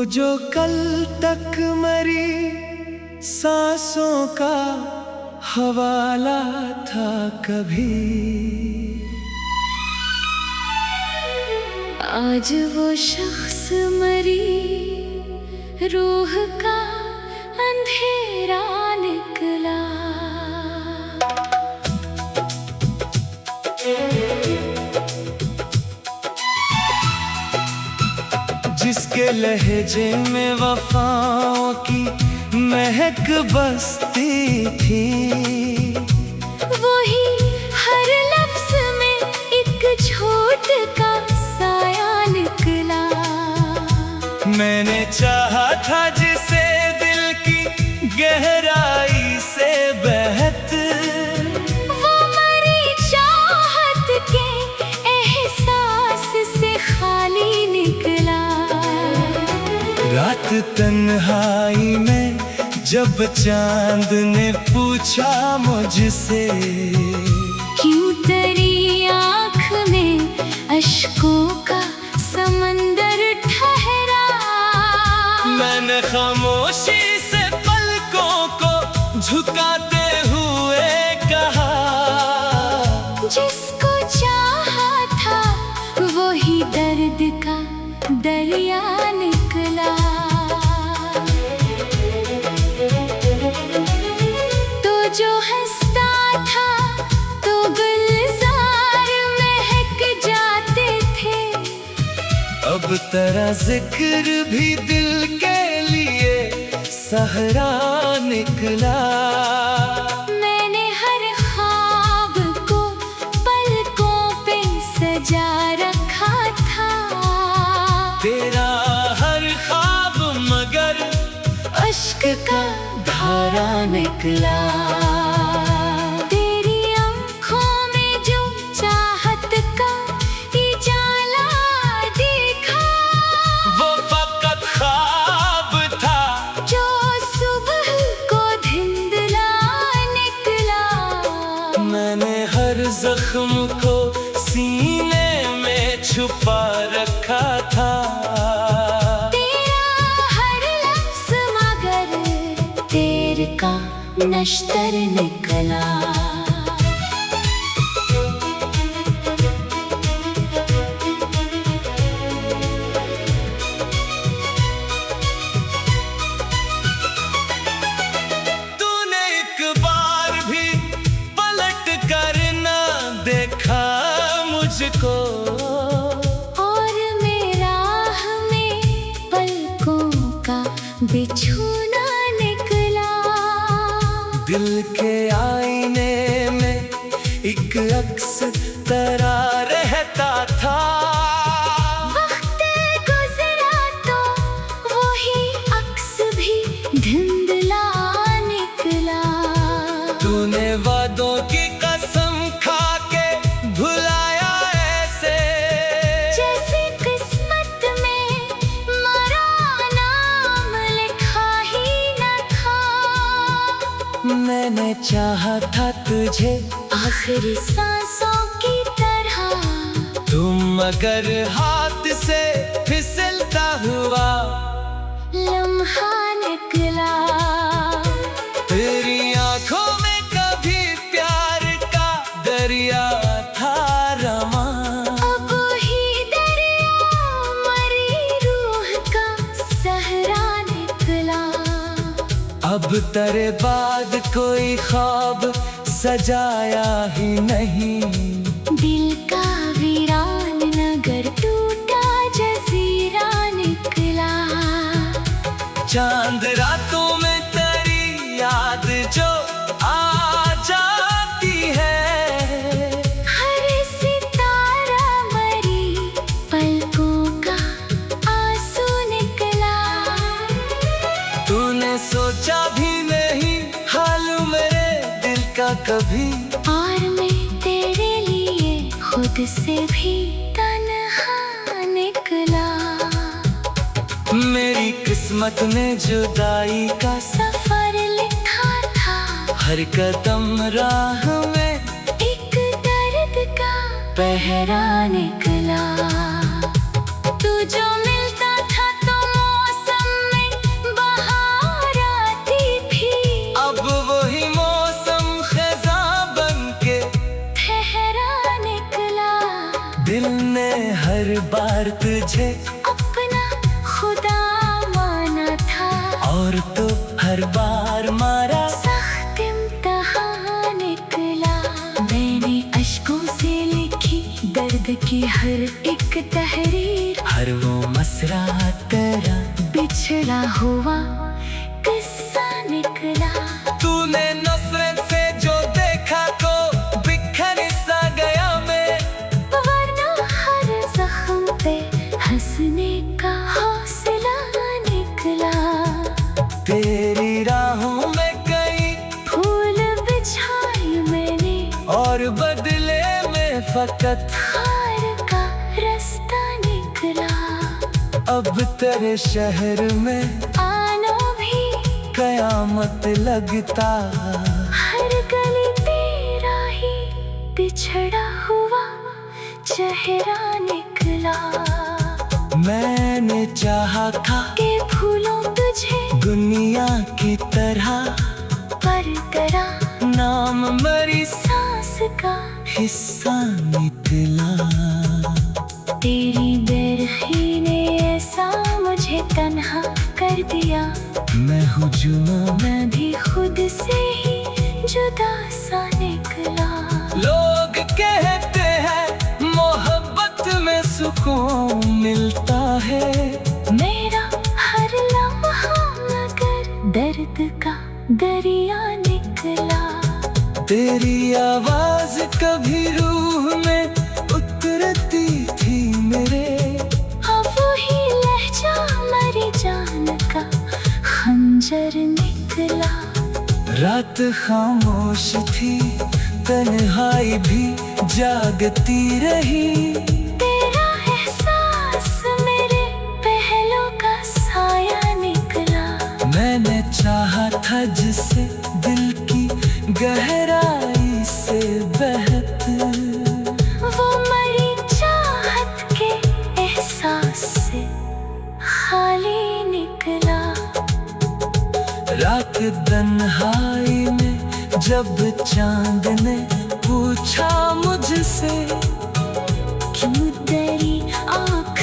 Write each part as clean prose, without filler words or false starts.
जो कल तक मरी सांसों का हवाला था कभी, आज वो शख्स मरी, रूह का अंधेरा निकला। जिसके लहजे में वफाओं की महक बसती थी, वही हर लफ्ज में एक झूठ का साया निकला। मैंने चाहा था जिसे दिल की गहराई से बहत, वो मरी चाहत के एहसास से खाली निकला। रात तन्हाई में जब चांद ने पूछा मुझसे, क्यों तेरी आँख में अश्कों का समंदर ठहरा। मैंने खामोशी से पलकों को झुकाते हुए कहा, जिसको चाहा था वही दर्द का दरिया निकला। तो जो हंसता था तो गुलजार महक जाते थे, अब तेरा जिक्र भी दिल के लिए सहरा निकला। मैंने हर ख्वाब को पलकों पे सजा रखा था। तेरा हर ख्वाब मगर अश्क का धारा निकला। तेरी आँखों में जो चाहत का उजाला देखा, वो फकत ख्वाब था जो सुबह को धुंधला निकला। मैंने हर जख्म को सीने में छुपा रखा था। तेरा हर लफ्ज़ मगर तेर का नश्तर निकला। तूने एक बार भी पलट कर ना देखा मुझको, और मेरा हमें पलकों का बिछोना निकला। दिल के आईने में एक अक्स तेरा रहता था। वक्त गुजरा तो वही अक्स भी धुंधला निकला। तूने वादों की कसम खा के भुलाया ऐसे, जैसे किस्मत में मरा नाम लिखा ही न था। मैंने चाहा था तुझे आखिरी सांसों की तरह, तुम मगर हाथ से फिसलता हुआ लम्हा निकला। तेरी आंखों में कभी प्यार का दरिया था रमा, अब ही दरिया मरी रूह का सहरा निकला। अब तेरे बाद कोई ख्वाब सजाया ही नहीं। दिल का वीरान नगर टूटा जजीरा निकला। चांद रातों में तेरी याद जो आ जाती है, हर सितारा मरी पलकों का आंसू निकला। तूने सोचा भी नहीं हाल मेरे दिल का कभी, और मैं तेरे लिए खुद से भी तन्हा निकला। मेरी किस्मत ने जुदाई का सफर लिखा था, हर कदम राह में एक दर्द का पहरा निकला। तू जो मिलता था तो मौसम तुझे अपना खुदा माना था, और तो हर बार मारा। सख्त इम्तिहान निकला। मैंने अश्कों से लिखी दर्द की हर एक तहरीर, हर वो मसरा तेरा बिछड़ा हुआ किस्सा निकला। तूने नफरत से जो देखा तो बिखर सा गया मैं, वरना हर जख्म पे हंसने का हौसला निकला। तेरी राहों में कई फूल बिछाए मैंने, और बदले में फकत हार का रास्ता निकला। अब तेरे शहर में आना भी कयामत लगता। हर गली तेरा ही बिछड़ा हुआ चेहरा निकला। मैंने चाहा था के भूलों तुझे दुनिया की तरह, पर करा नाम मरी सांस का हिस्सा निकला। तेरी बेरखी ने ऐसा मुझे तन्हा कर दिया। मैं हुजूम मैं भी खुद से ही जुदा सा निकला। लोग कहते हैं मोहब्बत में सुकून मिलता है, मेरा हर लम्हा मगर दर्द का दरिया निकला। तेरी आवाज कभी रूह में उतरती थी मेरे, अब वही लहजा मरी जान का खंजर निकला। रात खामोश थी तन्हाई भी जागती रही। तेरा एहसास मेरे पहलों का साया निकला। मैंने चाहा था जिसे दिल की गहराई से बहत, वो मरी चाहत के एहसास से खाली निकला। रात तन्हाई में जब चांद ने पूछा मुझसे, क्यों तेरी आँख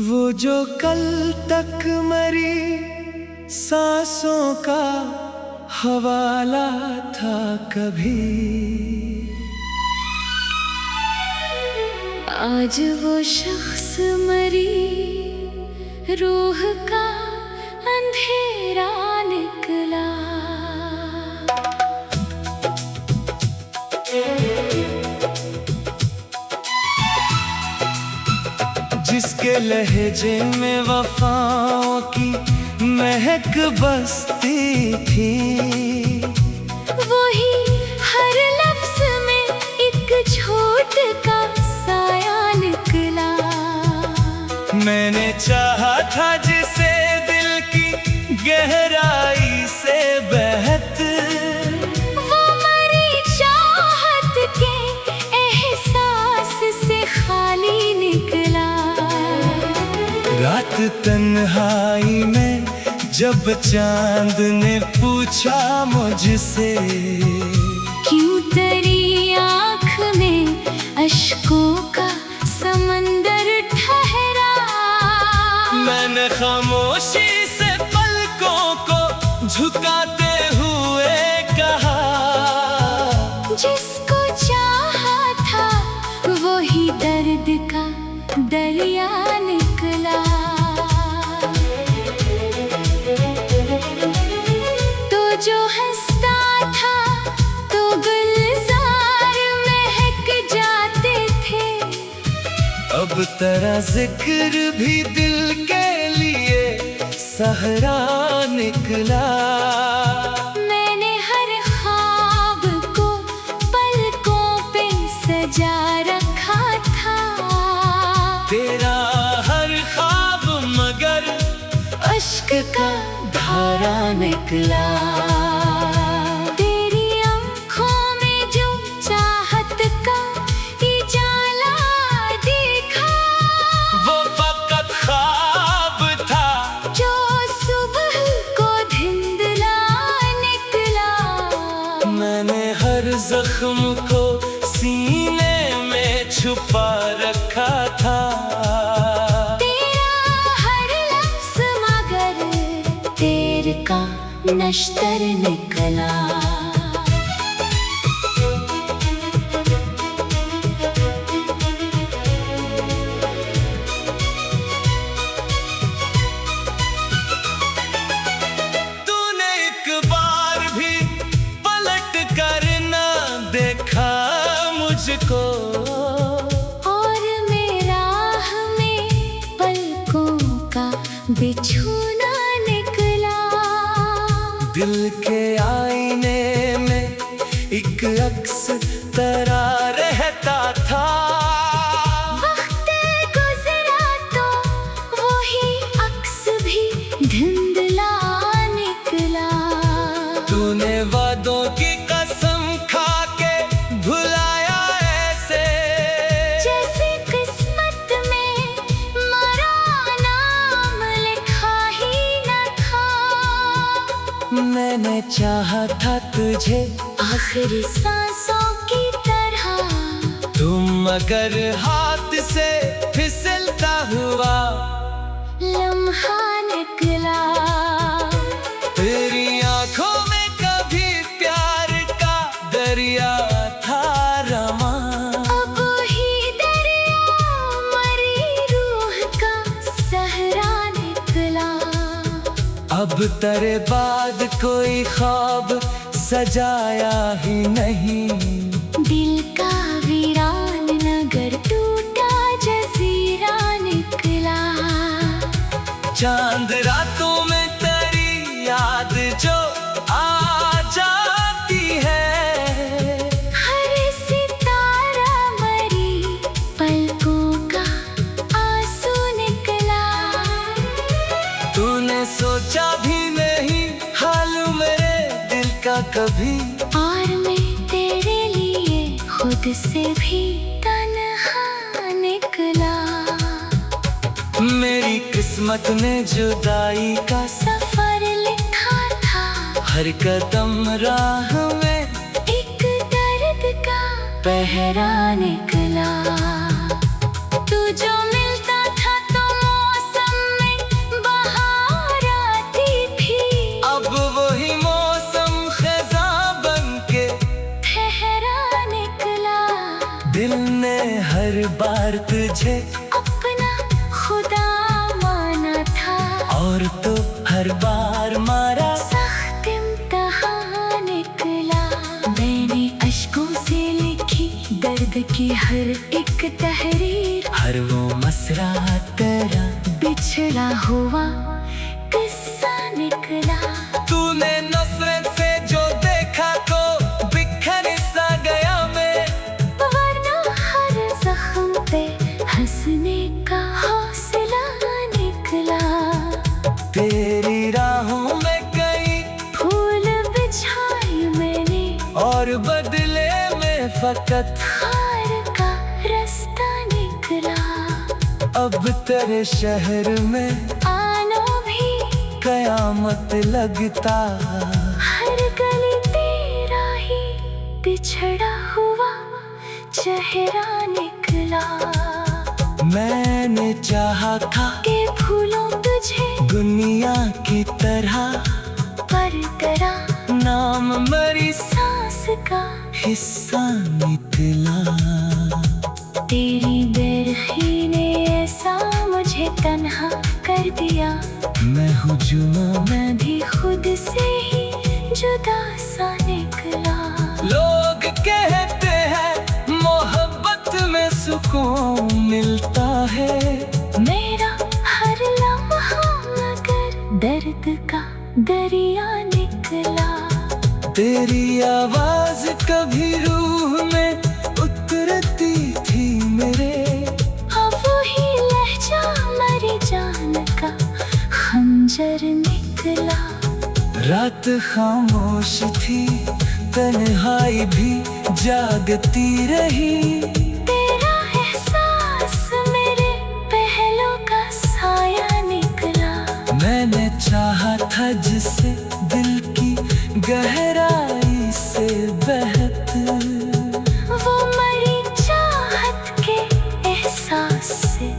वो जो कल तक मरी सांसों का हवाला था कभी, आज वो शख्स मरी रूह का अंधेरा निकला। जिसके लहजे में वफाओं की महक बसती थी, वही हर लफ्ज में एक झूठ का साया निकला। मैंने चाहा था जिसे दिल की गहराई से बहत, वो मरी चाहत के एहसास से खाली निकला। रात तन्हाई में जब चांद ने पूछा मुझसे, क्यों तेरी आँख में अश्कों का समंदर ठहरा। मैंने खामोशी से पलकों को झुकाते हुए कहा, जिसको चाहा था वही दर्द का दरिया निकला। तो जो हंसता था तो गुलजार महक जाते थे, अब तेरा जिक्र भी दिल के लिए सहरा निकला। मैंने हर ख्वाब को पलकों पे सजा रखा था। तेरा हर ख्वाब मगर अश्क का धारा निकला। तेरी आँखों में जो चाहत का उजाला दिख नश्तर निकला। तूने एक बार भी पलट कर न देखा मुझको, और मेरा हमें पलकों का बिछूना निकला। दिल के आईने में एक अक्स तरा रहता था। वक्त गुजरा तो वही अक्स भी धुंधला निकला। तूने वादों की कसम खा के भुलाया ऐसे, जैसे किस्मत में मरा नाम लिखा ही न था। मैंने चाहा था तुझे आखिरी सांसों की तरह, तुम मगर हाथ से फिसलता हुआ लम्हा निकला। तेरी आंखों में कभी प्यार का दरिया था रमा। अब ही दरिया मरी रूह का सहरा निकला। अब तेरे बाद कोई ख्वाब सजाया ही नहीं। दिल का वीरान नगर टूटा जजीरा निकला। चांद रातों में तेरी याद जो आ जाती है, हर सितारा मरी पलकों का आंसू निकला। तूने सोचा भी नहीं हाल मेरे दिल का कभी, और मैं तेरे लिए खुद से भी तन्हा निकला। मेरी किस्मत ने जुदाई का सफर लिखा था, हर कदम राह में एक दर्द का पहरा निकला। तू जो मिलता था तो मौसम में बहार आती थी। अब वही मौसम खज़ां बन के ठहरा निकला। दिल ने हर बार तुझे अपना खुदा माना था, और तो हर बार मारा। सख्त इम्तिहान निकला। मैंने अश्कों से लिखी दर्द की हर एक तहरीर, हर वो मसरा तेरा बिछड़ा हुआ किस्सा निकला। तूने नफरत से जो देखा तो बिखर सा गया मैं, वरना हर जख्म पे हंसने का हौसला निकला। तेरी राहों में कई फूल बिछाए मैंने, और बदले में फकत हार का रास्ता निकला। अब तेरे शहर में आना भी कयामत लगता। हर गली तेरा ही बिछड़ा हुआ चेहरा निकला। मैंने चाहा था के भूलों तुझे दुनिया की तरह, पर तेरा नाम मरी सांस का हिस्सा निकला। तेरी बेरखी ने ऐसा मुझे तन्हा कर दिया। मैं हूँ जुमा, मैं भी खुद से ही जुदा सा निकला। लोग कहते हैं मोहब्बत में सुकून मिलता है। मेरा हर लम्हा मगर दर्द का दरिया निकला। तेरी आवाज कभी रूह में उतरती थी मेरे, अब वही लहजा मरी जान का खंजर निकला। रात खामोश थी, तन्हाई भी जागती रही। तेरा एहसास मेरे पहलों का साया निकला। मैंने चाहा था जिसे दिल की गहराई से बहत, वो मरी चाहत के एहसास से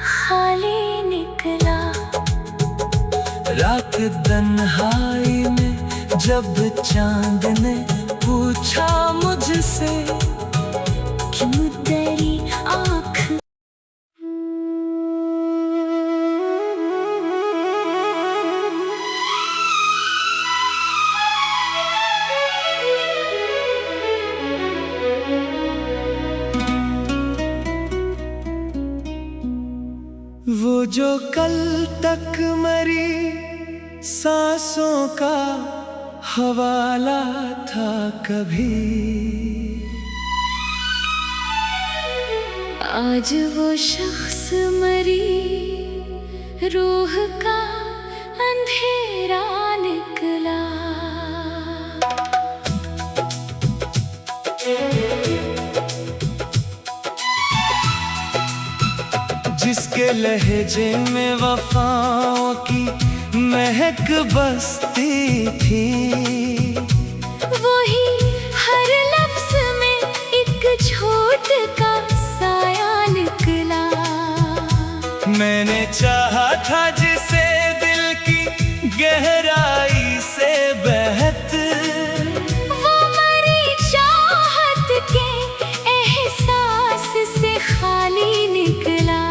खाली निकला। रात तन्हाई में जब चांद ने पूछा मुझसे, क्यों तेरी आँख वो जो कल तक मरी सांसों का हवाला था कभी, आज वो शख्स मरी, रूह का अंधेरा निकला। जिसके लहजे में वफाओं की महक बसती थी, वही हर लफ्ज में एक झूठ का साया निकला। मैंने चाहा था जिसे दिल की गहराई से बहत, वो मरी चाहत के एहसास से खाली निकला।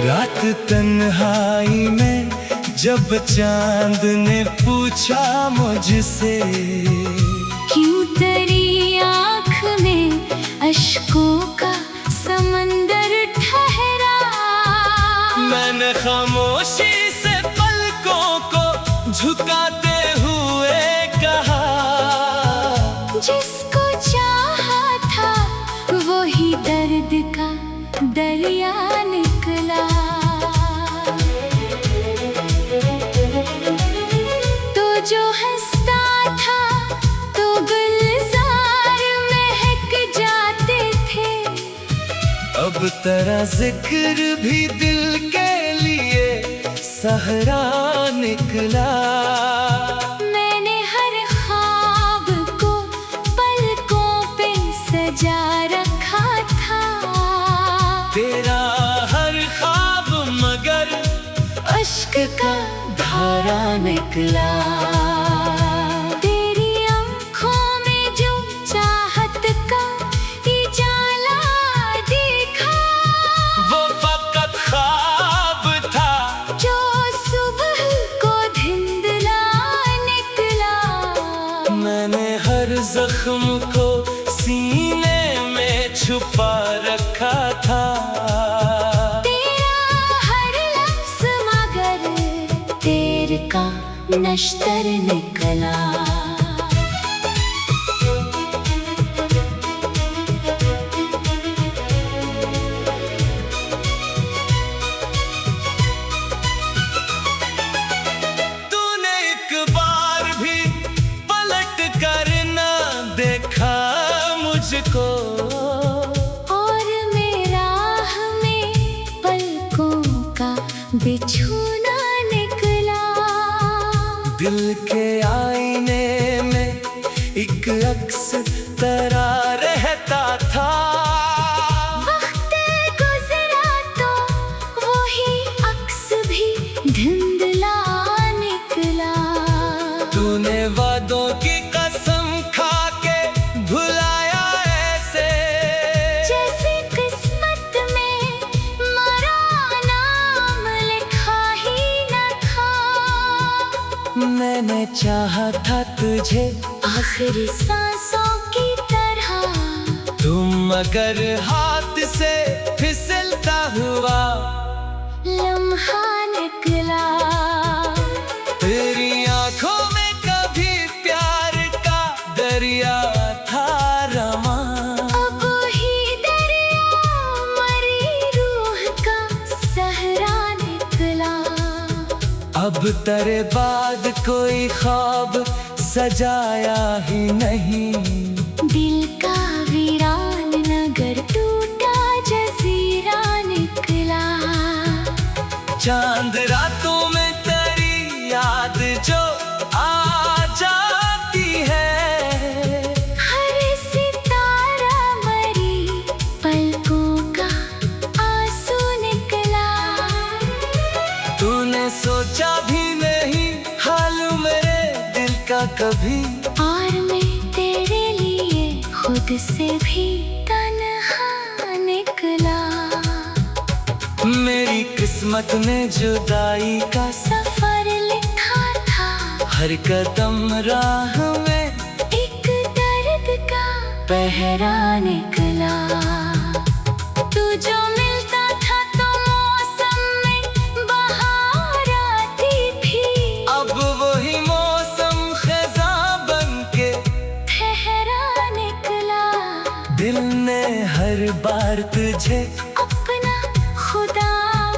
रात तन्हाई में जब चांद ने पूछा मुझसे, क्यों तेरी आँख में अश्कों का समंदर ठहरा। मैंने खामोशी से पलकों को झुकाते हुए कहा, जिसको चाहा था वही दर्द का दरिया निकला। तो जो हंसता था तो गुलजार महक जाते थे, अब तेरा जिक्र भी दिल के लिए सहरा निकला। मैंने हर ख्वाब को पलकों पे सजा रखा था। तेरा हर ख्वाब मगर अश्क का धारा निकला। तेरी आँखों में जो चाहत का उजाला देखा, वो फकत ख्वाब था जो सुबह को धुंधला निकला। मैंने हर जख्म को सीने में छुपा रखा था। तेरा हर लफ्ज मगर तेर का नश्तर निकला। तूने एक बार भी पलट कर ना देखा मुझको, और मेरा हमें पलकों का बिछोना निकला। दिल के आईने में एक अक्स तरा रहता था। वक्त गुजरा तो वही अक्स भी धुंधला निकला। तूने वादों की कसम खा के भुलाया ऐसे, जैसे किस्मत में मरा नाम लिखा ही न था। मैंने चाहा था तुझे आखिरी सांसों की तरह, तुम मगर हाथ से फिसलता हुआ लम्हा निकला। तेरी आंखों में कभी प्यार का दरिया था रमा। अब ही दरिया मरी रूह का सहरा निकला। अब तेरे बाद कोई ख्वाब सजाया ही नहीं। दिल का वीरान नगर टूटा जजीरा निकला। चांद रातों में तेरी याद जो आ जाती है, हर सितारा मरी पलकों का आंसू निकला। तूने सोचा भी नहीं हाल मेरे दिल का कभी। और मैं तेरे लिए खुद से भी तन्हा निकला। मेरी किस्मत में जुदाई का सफर लिखा था, हर कदम राह में एक दर्द का पहरा निकला। तू जो मिलता था तो मौसम में बहार आती थी। अब वही मौसम खज़ा बन के ठहरा निकला। दिल ने हर बार तुझे अपना खुदा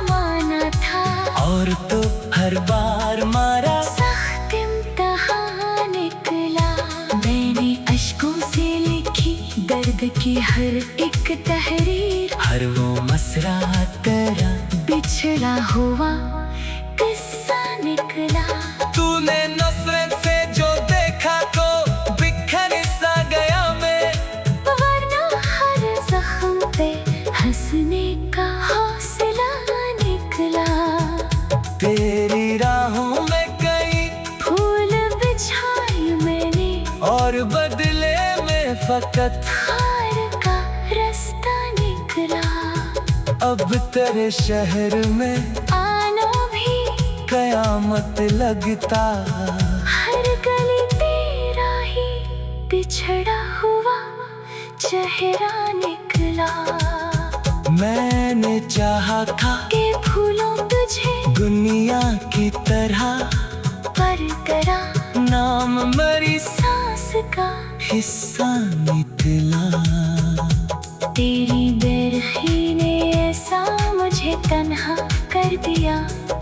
माना था, और तो हर बार मारा सख्त इम्तिहान निकला। मैंने अश्कों से लिखी दर्द की हर एक तहरीर, हर वो मसरा तेरा बिछड़ा हुआ किस्सा निकला। तूने नफरत से जो देखा तो बिखर सा गया मैं, वरना हर जख्म पे हंसने का हौसला निकला। तेरी राहों में कई फूल बिछाए मैंने, और बदले में फकत हार का रास्ता निकला। अब तेरे शहर में आना भी कयामत लगता। हर गली तेरा ही बिछड़ा हुआ चेहरा निकला। मैंने चाहा था के भूलों तुझे दुनिया की तरह, पर तेरा नाम मेरी सांस का हिस्सा निकला। तेरी बेरखी ने ऐसा मुझे तन्हा कर दिया।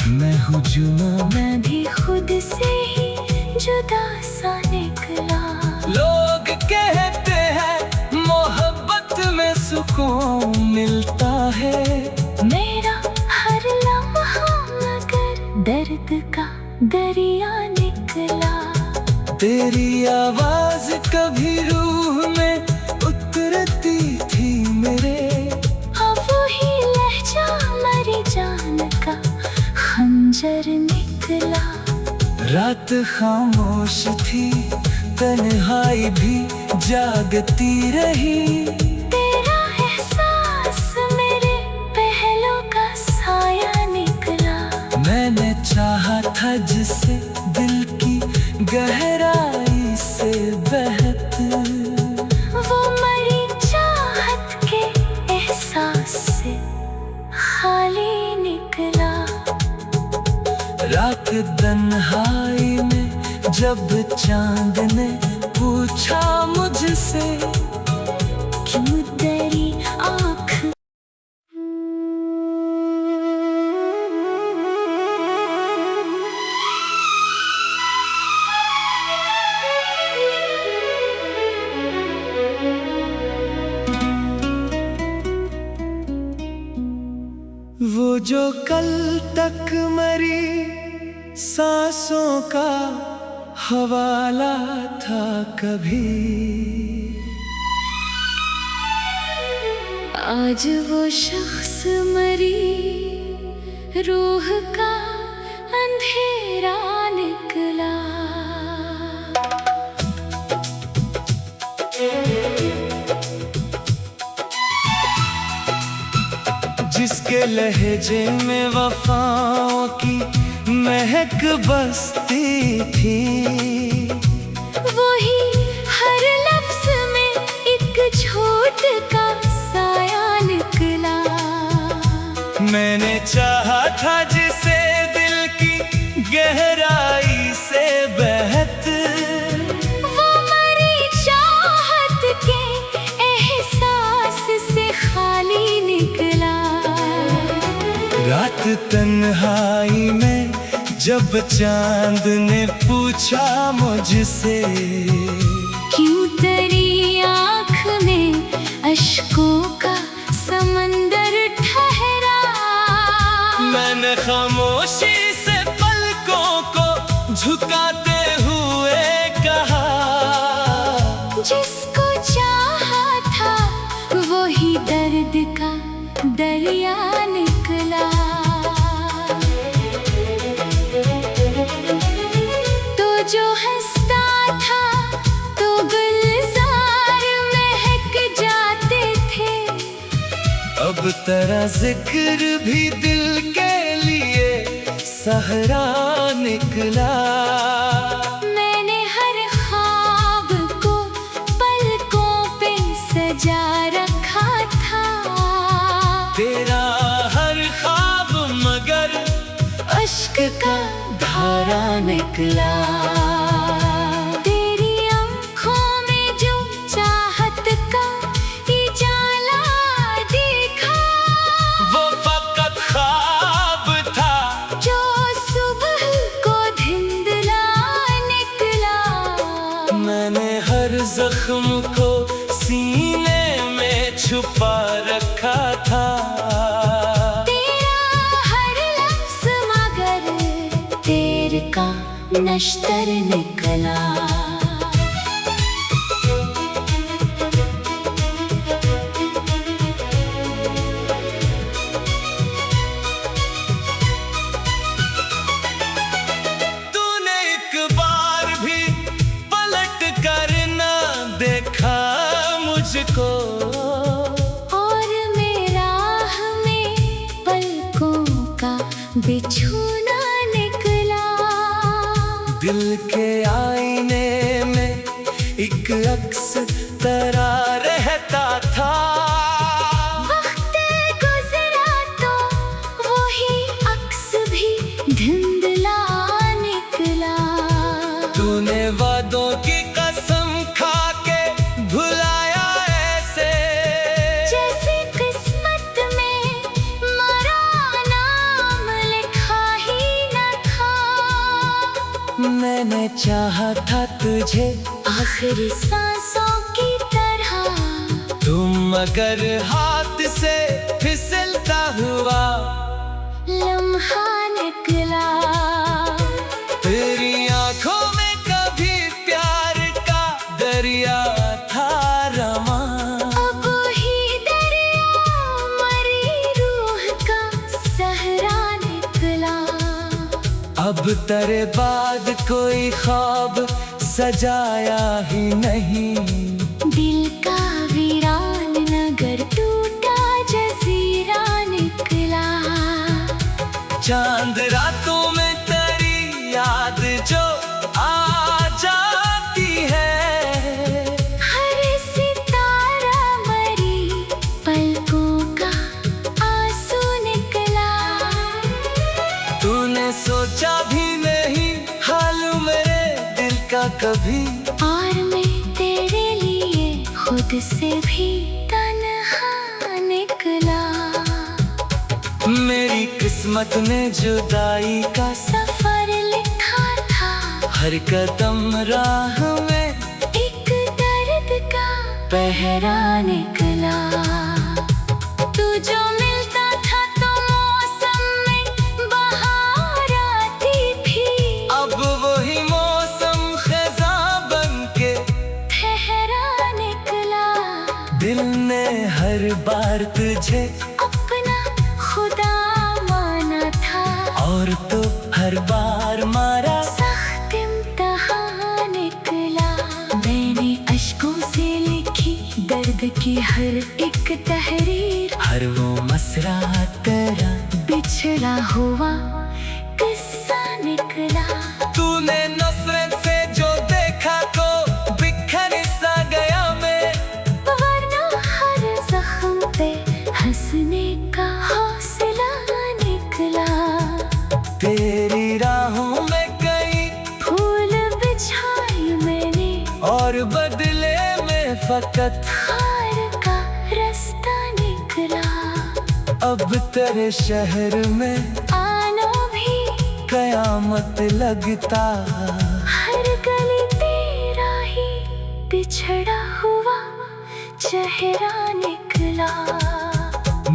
मैं हूँ जुमा, मैं भी खुद से ही जुदा सा निकला। लोग कहते हैं मोहब्बत में सुकून मिलता है। मेरा हर लम्हा मगर दर्द का दरिया निकला। तेरी आवाज कभी रूह में उतरती थी मेरे, अब वही लहजा मरी जान का खंजर निकला। रात खामोश थी, तन्हाई भी जागती रही। तेरा एहसास मेरे पहलों का साया निकला। मैंने चाहा था जिसे दिल की गहराई से बहत, वो मरी चाहत के एहसास से खाली निकला। रात तन्हाई में जब चांद ने पूछा मुझसे, क्यों तेरी आँख वो जो कल तक मरी सांसों का हवाला था कभी, आज वो शख्स मरी रूह का अंधेरा निकला। जिसके लहजे में वफाओं की महक बसती थी, वही हर लफ्ज में एक झूठ का साया निकला। मैंने चाहा था जिसे दिल की गहराई से बहत, वो मरी चाहत के एहसास से खाली निकला। रात तन्हाई में जब चांद ने पूछा मुझसे, क्यों तेरी आँख में अश्कों का समंदर ठहरा। मैंने खामोशी से पलकों को झुकाते हुए कहा, जिसको चाहा था वही दर्द का दरिया निकला। तेरा जिक्र भी दिल के लिए सहरा निकला। मैंने हर ख्वाब को पलकों पे सजा रखा था। तेरा हर ख्वाब मगर अश्क का धारा निकला। तेरी आँखों में जो चाहत का उजाला देखा, वो फकत ख्वाब था जो सुबह को धुंधला निकला। मैंने हर जख्म को सीने में छुपा रखा था। का नश्तर निकला। तूने एक बार भी पलट कर ना देखा मुझको, और मेरा हमें पलकों का बिछोना दिल के आईने में एक अक्स तेरा रहता था। वक्त गुजरा तो वही अक्स भी धुंधला निकला। तूने वादों की कसम खा के भुलाया ऐसे, जैसे किस्मत में मरा नाम लिखा ही न था। मैंने चाहा था तुझे आखिरी सांसों की तरह, तुम मगर हाथ से फिसलता हुआ लम्हा निकला। तेरी आंखों में कभी प्यार का दरिया था रमा। अब ही दरिया मरी रूह का सहरा निकला। अब तेरे बाद कोई ख्वाब सजाया ही नहीं। दिल का वीरान नगर टूटा जजीरा निकला। चांद रातों में तेरी याद जो आ जाती है, हर सितारा मरी पलकों का आंसू निकला। तूने सोचा भी नहीं हाल मेरे दिल का कभी, और मैं तेरे लिए खुद से भी तन्हा निकला। मेरी किस्मत ने जुदाई का सफर लिखा था, हर कदम राह में एक दर्द का पहरा निकला। तू जो मिलता था तो मौसम में बहार आती थी, अब वही मौसम खज़ां बनके ठहरा निकला। दिल ने हर बार तुझे अपना खुदा माना था, और तो हर बार मारा सख्त इम्तिहान निकला। मैंने अश्कों से लिखी दर्द की हर एक तहरीर, हर वो मसरा तेरा बिछड़ा हुआ किस्सा निकला। तूने नफरत से जो देखा को बिखर सा गया मैं, वरना हर जख्म पे हंसने का हौसला निकला। तेरी राहों में कई फूल बिछाए मैंने, और बदले में फकत हार का रास्ता निकला। अब तेरे शहर में आना भी कयामत लगता। हर गली तेरा ही बिछड़ा हुआ चेहरा निकला।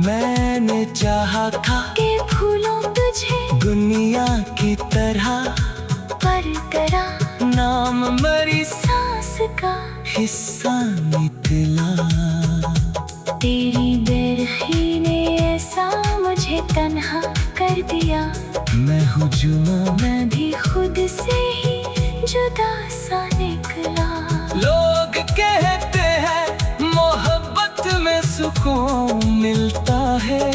मैंने चाहा था के फूलों तुझे दुनिया की तरह, पर तेरा नाम मरी सांस का हिस्सा निकला। तेरी बेरखी ने ऐसा मुझे तन्हा कर दिया। मैं हूँ जुमा, मैं भी खुद से ही जुदा सा निकला। लोग कहते हैं मोहब्बत में सुकून सुकून मिलता है।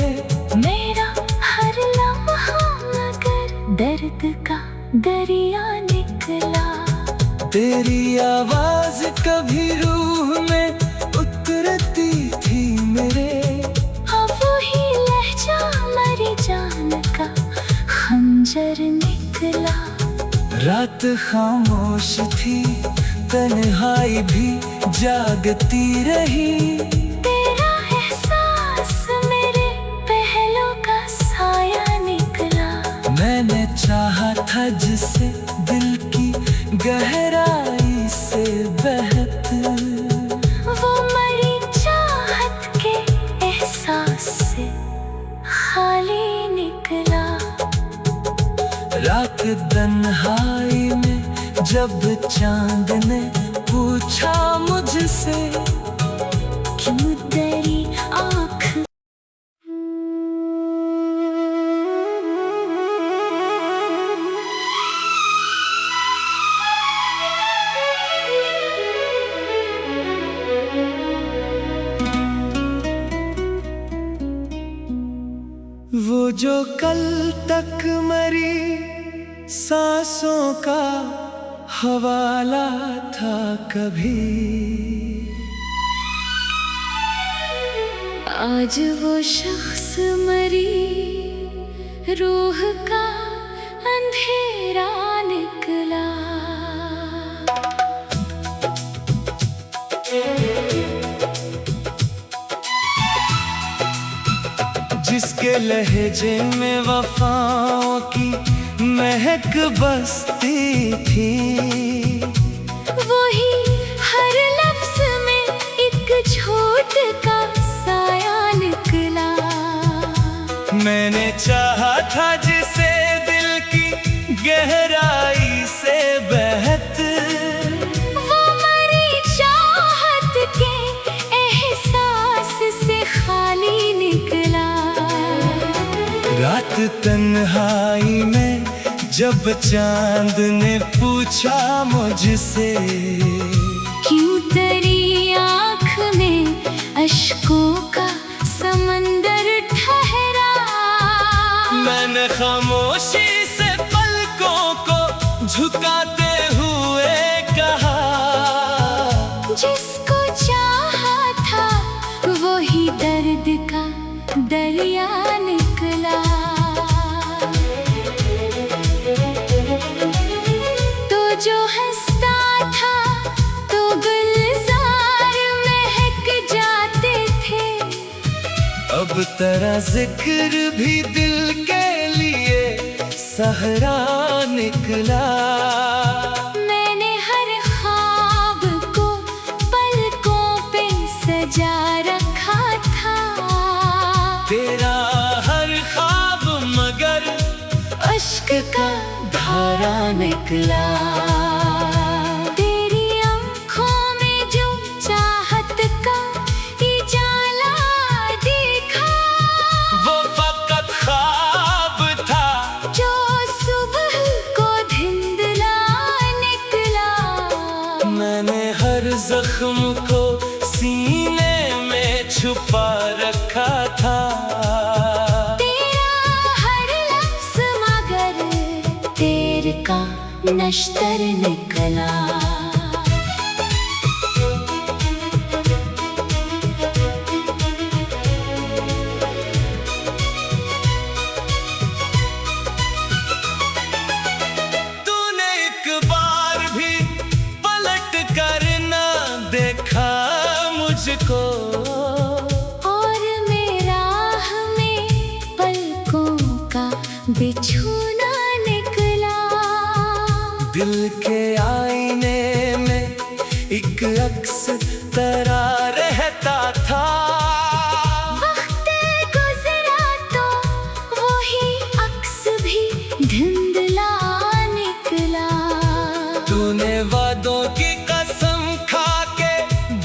मेरा हर लम्हा मगर दर्द का दरिया निकला। तेरी आवाज कभी रूह में उतरती थी मेरे, अब वही लहजा मरी जान का खंजर निकला। रात खामोश थी, तन्हाई भी जागती रही। तेरा एहसास मेरे पहलों का साया निकला। मैंने चाहा था जिसे दिल की गहराई से बहत, वो मरी चाहत के एहसास से खाली निकला। रात तन्हाई में जब चांद ने पूछा मुझसे, क्यों तेरी आँख वो जो कल तक मरी सांसों का हवाला था कभी, आज वो शख्स मरी रूह का अंधेरा निकला। जिसके लहजे में वफाओं की महक बसती थी, वही हर लफ्ज में एक झूठ का साया निकला। मैंने चाहा था जिसे दिल की गहराई से बहत, वो मरी चाहत के एहसास से खाली निकला। रात तन्हाई में जब चांद ने पूछा मुझसे, क्यों तेरी आँख में अश्कों का समंदर ठहरा। मैंने खामोशी से पलकों को झुकाते हुए कहा, जिसको चाहा था वही दर्द का दरिया निकला। तो जो हंसता था तो गुलजार महक जाते थे, अब तेरा जिक्र भी दिल के लिए सहरा निकला। मैंने हर ख्वाब को पलकों पे सजा रखा था। तेरा हर ख्वाब मगर अश्क का धारा निकला। तेरी आँखों में जो चाहत का उजाला देखा, वो फकत ख्वाब था जो सुबह को धुंधला निकला। मैंने हर जख्म को सीने में छुपा रखा था। तेरा हर लफ्ज़ मगर तेर का नश्तर निकला। तूने एक बार भी पलट कर ना देखा मुझको, और मेरा हमें पलकों का बिछोना निकला। दिल के आईने में एक अक्स तेरा रहता था। वक्त गुजरा तो वही अक्स भी धुंधला निकला। तूने वादों की कसम खा के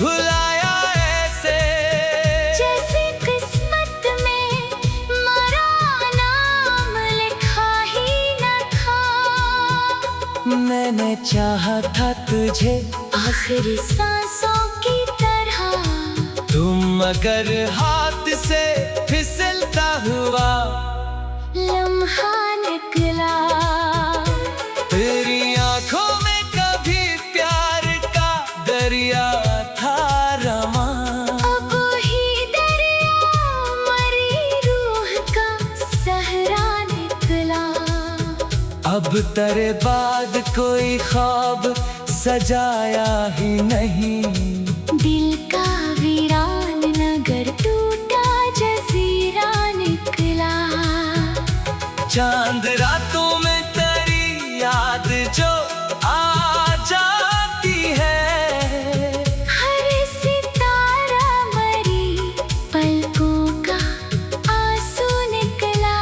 भुलाया ऐसे, जैसे किस्मत में मरा नाम लिखा ही न था। मैंने चाहा था तुझे आखिरी सांसों की तरह, तुम मगर हाथ से फिसलता हुआ लम्हा निकला। तेरी आंखों में कभी प्यार का दरिया था रमा। अब ही दरिया मरी रूह का सहरा निकला। अब तेरे बाद कोई ख्वाब सजाया ही नहीं। दिल का वीरान नगर टूटा जजीरा निकला। चांद रातों में तेरी याद जो आ जाती है। हर सितारा मरी पलकों का आंसू निकला।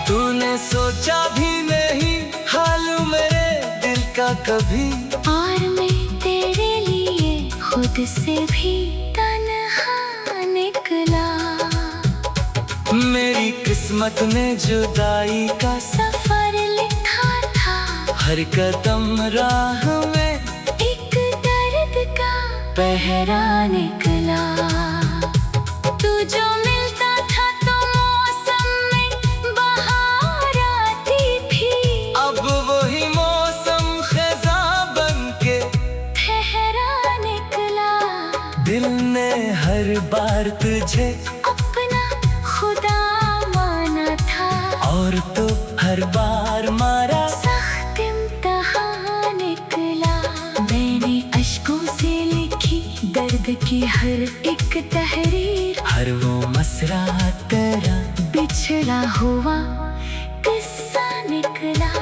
तूने सोचा भी नहीं हाल मेरे दिल का कभी। और मैं तेरे लिए खुद से भी तन्हा निकला। मेरी किस्मत में जुदाई का सफर लिखा था। हर कदम राह में एक दर्द का पहरा निकला। तू जो मिलता था तो मौसम में बहार आती थी। अब वही मौसम खज़ां बनके ठहरा निकला। दिल ने हर बार तुझे अपना खुदा माना था। और तो हर बार मारा। सख्त इम्तिहान निकला। मैंने अश्कों से लिखी दर्द की हर एक तहरीर। हर वो मसरा तेरा बिछड़ा हुआ किस्सा निकला।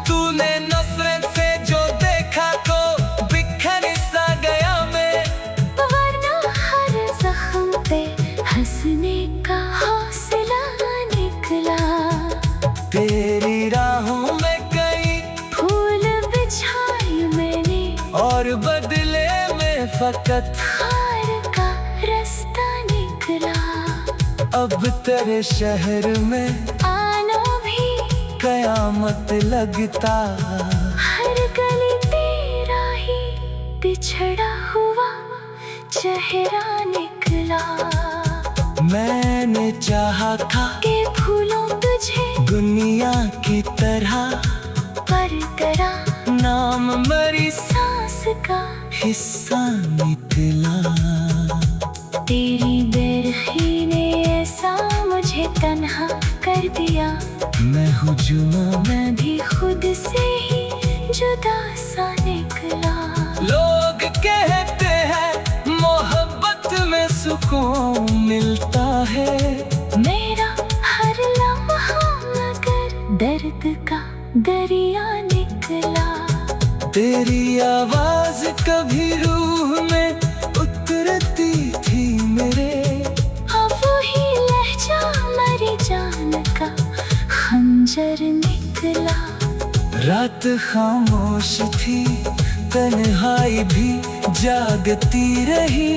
तूने नफरत से जो देखा तो बिखर सा गया मैं। वरना हर जख्म पे हंसने का हौसला निकला। तेरी राहों में कई फूल बिछाए मैंने और बदले में फकत। हार का रास्ता निकला। अब तेरे शहर में आना भी कयामत लगता। हर गली तेरा ही बिछड़ा हुआ चेहरा निकला। मैंने चाहा था के भूलों तुझे दुनिया की तरह। पर करा नाम मरी सांस का हिस्सा निकला। तेरी बेरखी ने ऐसा मुझे तन्हा कर दिया। मैं हुजूम मैं भी खुद से ही जुदा सा निकला। लोग कहते हैं मोहब्बत में सुकून मिलता है। मेरा हर लम्हा मगर दर्द का दरिया निकला। तेरी आवाज कभी रूह में उतरती थी मेरे। अब वही लहजा मरी जान का खंजर निकला। रात खामोश थी तन्हाई भी जागती रही।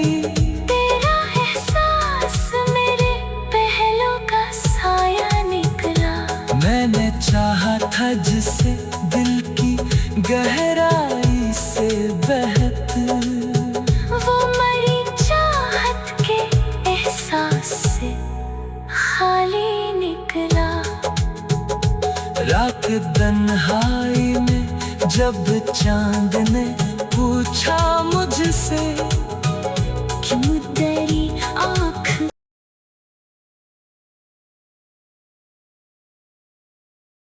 तेरा एहसास मेरे पहलों का साया निकला। मैंने चाहा था जिसे दिल की गहराई से बहत। वो मरी चाहत के एहसास से खाली निकला। रात तन्हाई में जब चांद ने पूछा मुझसे क्यों तेरी आँख